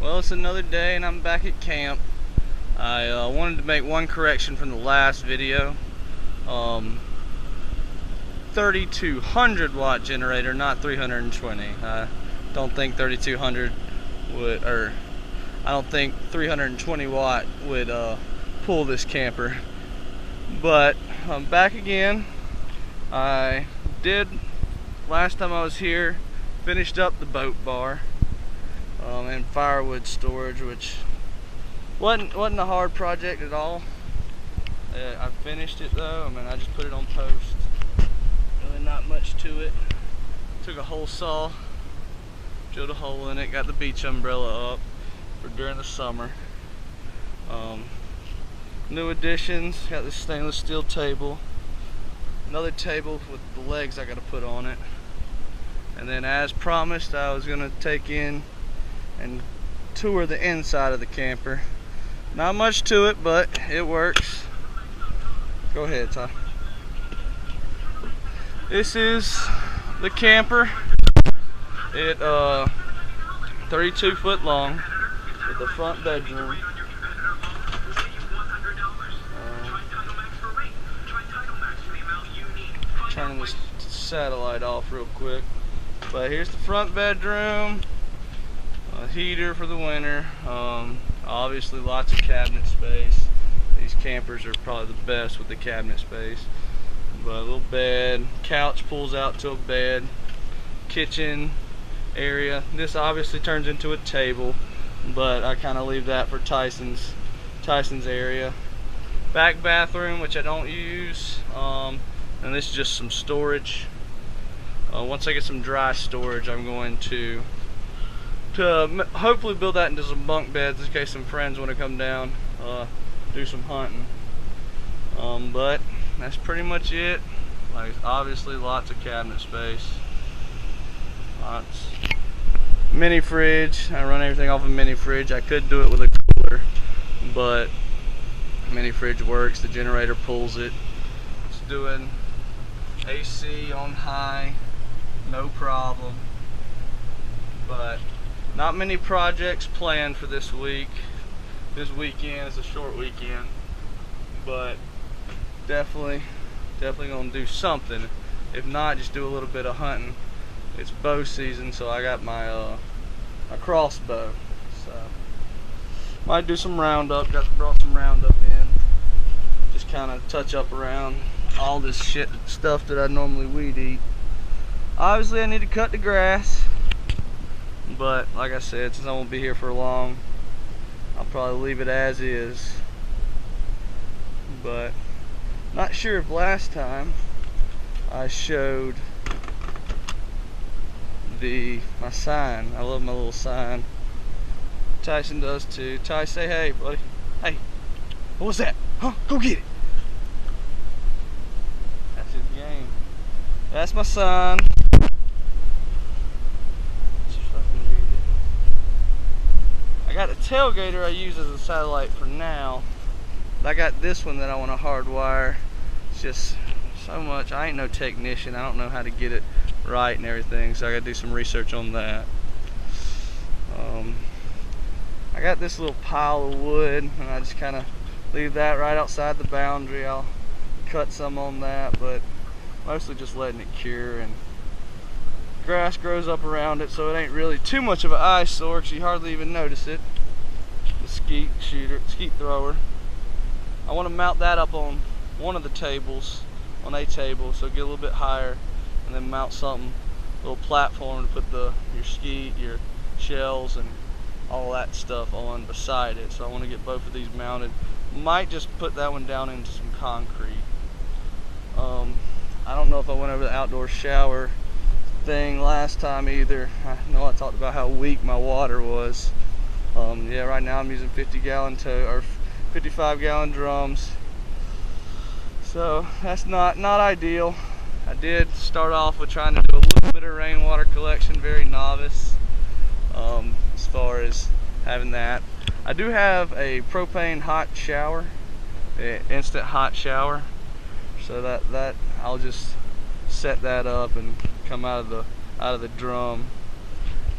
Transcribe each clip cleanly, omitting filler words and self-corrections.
Well, it's another day and I'm back at camp. I wanted to make one correction from the last video. 3200 watt generator, not 320. I don't think 3200 would, or I don't think 320 watt would pull this camper. But I'm back again. I did, last time I was here, finished up the boat bar. And firewood storage, which wasn't a hard project at all. I finished it though. I mean, I just put it on post. Really not much to it. Took a hole saw, drilled a hole in it, got the beach umbrella up for during the summer. New additions, got this stainless steel table, another table with the legs I got to put on it, and then as promised I was going to take in and tour the inside of the camper. Not much to it, but it works. Go ahead, Ty. This is the camper. It 32 foot long with the front bedroom. Turning this satellite off real quick. But here's the front bedroom. A heater for the winter. Obviously lots of cabinet space. These campers are probably the best with the cabinet space. But a little bed, couch pulls out to a bed, kitchen area. This obviously turns into a table, but I kind of leave that for Tyson's area. Back bathroom, which I don't use, and this is just some storage. Once I get some dry storage, I'm going to hopefully build that into some bunk beds in case some friends want to come down, do some hunting. But that's pretty much it. Like, obviously lots of cabinet space, lots. Mini fridge. I run everything off a mini fridge. I could do it with a cooler, but mini fridge works. The generator pulls it. It's doing AC on high, no problem. But not many projects planned for this week. This weekend is a short weekend, but definitely gonna do something. If not, just do a little bit of hunting. It's bow season, so I got my a crossbow. So might do some roundup. Brought some roundup in. Just kind of touch up around all this stuff that I normally weed eat. Obviously, I need to cut the grass. But like I said, since I won't be here for long, I'll probably leave it as is. But not sure if last time I showed my sign. I love my little sign. Tyson does too. Ty, say hey, buddy. Hey, what was that? Huh? Go get it. That's his game. That's my sign. I got a tailgater I use as a satellite for now. But I got this one that I want to hardwire. It's just so much. I ain't no technician. I don't know how to get it right and everything, so I got to do some research on that. I got this little pile of wood, and I just kind of leave that right outside the boundary. I'll cut some on that, but mostly just letting it cure, and grass grows up around it, so it ain't really too much of an eyesore because you hardly even notice it. The skeet thrower. I want to mount that up on one of the tables, on a table, so get a little bit higher, and then mount something, a little platform to put your skeet, your shells, and all that stuff on beside it. So I want to get both of these mounted. Might just put that one down into some concrete. I don't know if I went over the outdoor shower thing last time either. I know I talked about how weak my water was. Yeah, right now I'm using 55-gallon drums, so that's not ideal. I did start off with trying to do a little bit of rainwater collection, very novice as far as having that. I do have a propane hot shower, instant hot shower, so that I'll just set that up and come out of the drum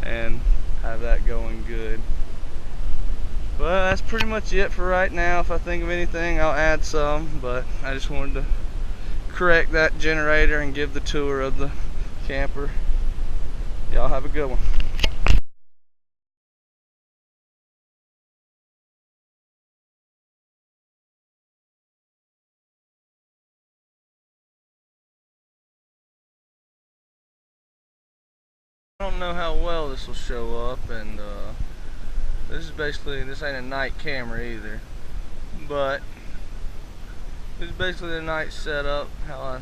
and have that going good. Well, that's pretty much it for right now. If I think of anything, I'll add some, but I just wanted to correct that generator and give the tour of the camper. Y'all have a good one. I don't know how well this will show up, and this ain't a night camera either, but this is basically the night setup, how I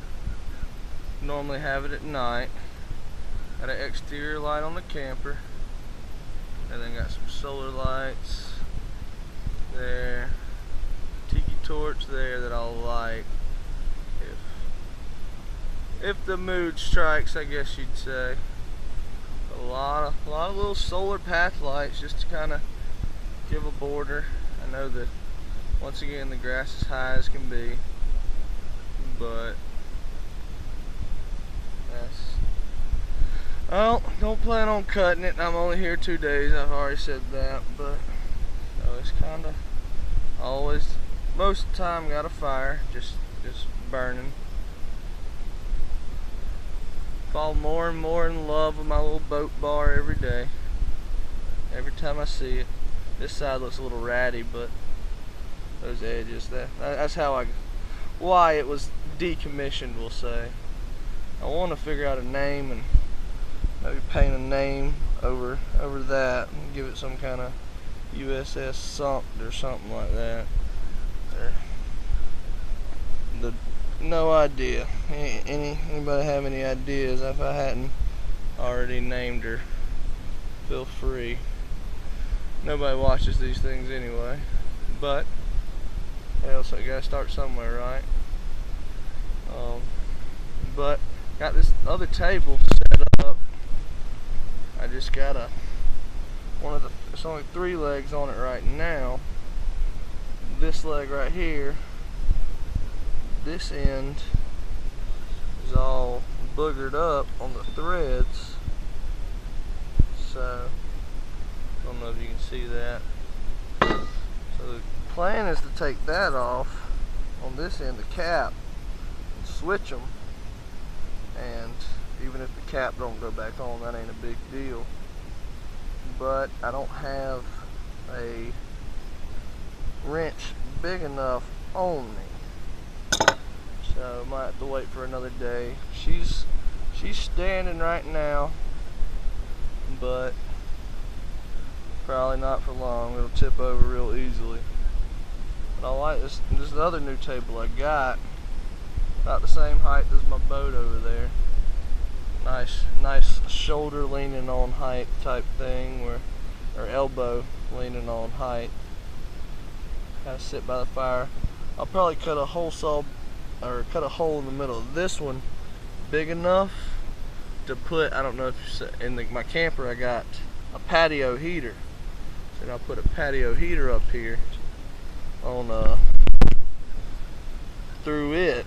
normally have it at night. Got an exterior light on the camper, and then got some solar lights there, tiki torch there that I'll light if the mood strikes, I guess you'd say. A lot of little solar path lights just to kind of give a border. I know that once again the grass is high as can be, but well, don't plan on cutting it. I'm only here 2 days. I've already said that, but it's kind of always, most of the time, got a fire just burning. Fall more and more in love with my little boat bar every day. Every time I see it. This side looks a little ratty, but those edges, that's why it was decommissioned, we'll say. I want to figure out a name and maybe paint a name over that and give it some kind of USS Sumter or something like that. No idea. Anybody have any ideas? If I hadn't already named her, feel free. Nobody watches these things anyway, but hell, so you gotta start somewhere, right? But got this other table set up. I just got it's only 3 legs on it right now. This leg right here, this end is all boogered up on the threads, so I don't know if you can see that. So the plan is to take that off on this end, the cap, and switch them, and even if the cap don't go back on, that ain't a big deal. But I don't have a wrench big enough on me, so I might have to wait for another day. She's standing right now, but probably not for long. It'll tip over real easily. But I like this other new table I got, about the same height as my boat over there. Nice shoulder leaning on height type thing, or elbow leaning on height. Kind of sit by the fire. I'll probably cut a hole in the middle of this one big enough to put, I don't know if you see, in my camper I got a patio heater. So I'll put a patio heater up here on through it,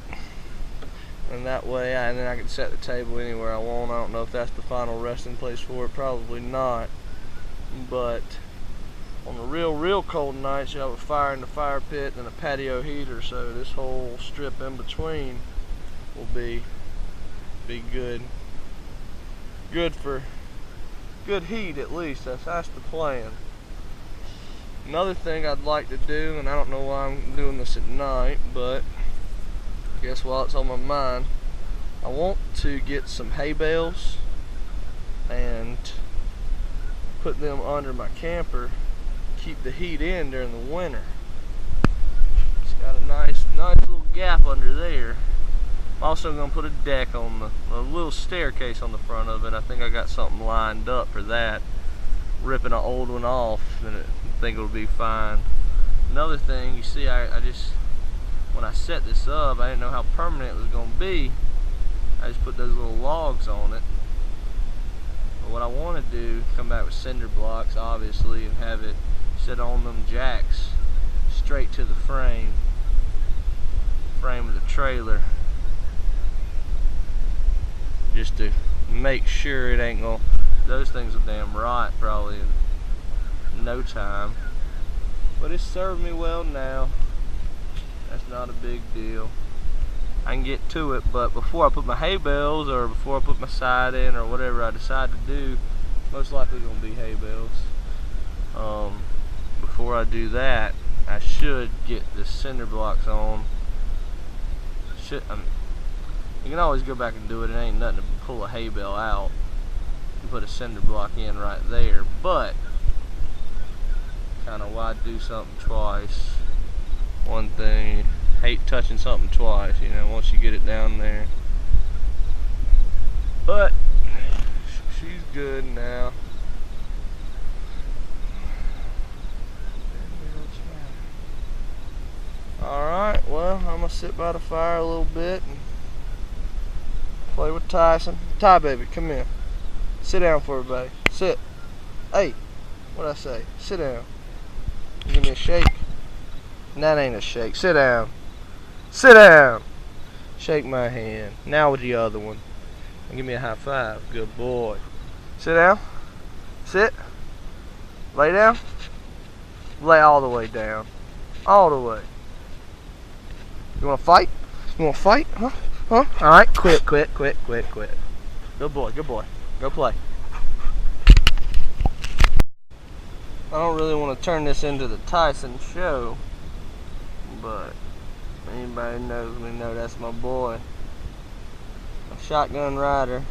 and that way and then I can set the table anywhere I want. I don't know if that's the final resting place for it, probably not, but on the real cold nights you have a fire in the fire pit and a patio heater, so this whole strip in between will be good for good heat, at least. That's the plan. Another thing I'd like to do, and I don't know why I'm doing this at night, but I guess while it's on my mind, I want to get some hay bales and put them under my camper, keep the heat in during the winter. It's got a nice little gap under there. I'm also going to put a deck on a little staircase on the front of it. I think I got something lined up for that. Ripping an old one off, and I think it'll be fine. Another thing, you see, when I set this up, I didn't know how permanent it was going to be. I just put those little logs on it. But what I want to do, come back with cinder blocks, obviously, and have it set on them jacks straight to the frame of the trailer, just to make sure it ain't gonna, those things will damn rot probably in no time. But it's served me well now. That's not a big deal. I can get to it, but before I put my hay bales or before I put my side in or whatever I decide to do, most likely gonna be hay bales. Before I do that, I should get the cinder blocks on. You can always go back and do it. It ain't nothing to pull a hay bale out and put a cinder block in right there, but kind of why do something twice? One thing, hate touching something twice, you know, once you get it down there. But she's good now. Alright, well, I'm going to sit by the fire a little bit and play with Tyson. Ty, baby, come here. Sit down for everybody. Sit. Hey, what'd I say? Sit down. Give me a shake. That ain't a shake. Sit down. Sit down. Shake my hand. Now with the other one. And give me a high five. Good boy. Sit down. Sit. Lay down. Lay all the way down. All the way. You wanna fight? You wanna fight? Huh? Huh? Alright, quit. Good boy, good boy. Go play. I don't really want to turn this into the Tyson show, but anybody who knows me know that's my boy. My shotgun rider.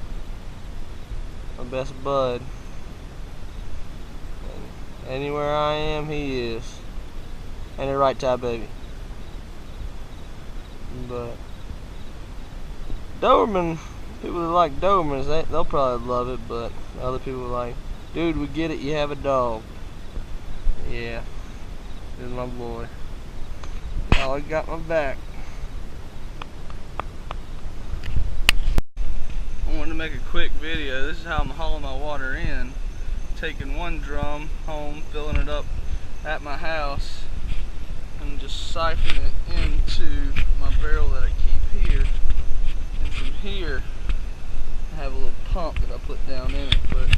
My best bud. And anywhere I am, he is. Ain't it right, Ty, baby? But Doberman, people that like Dobermans, they'll probably love it, but other people are like, dude, we get it, you have a dog. Yeah, this is my boy. Y'all got my back. I wanted to make a quick video. This is how I'm hauling my water in. Taking one drum home, filling it up at my house, and just siphoning it into my barrel that I keep here. And from here, I have a little pump that I put down in it. But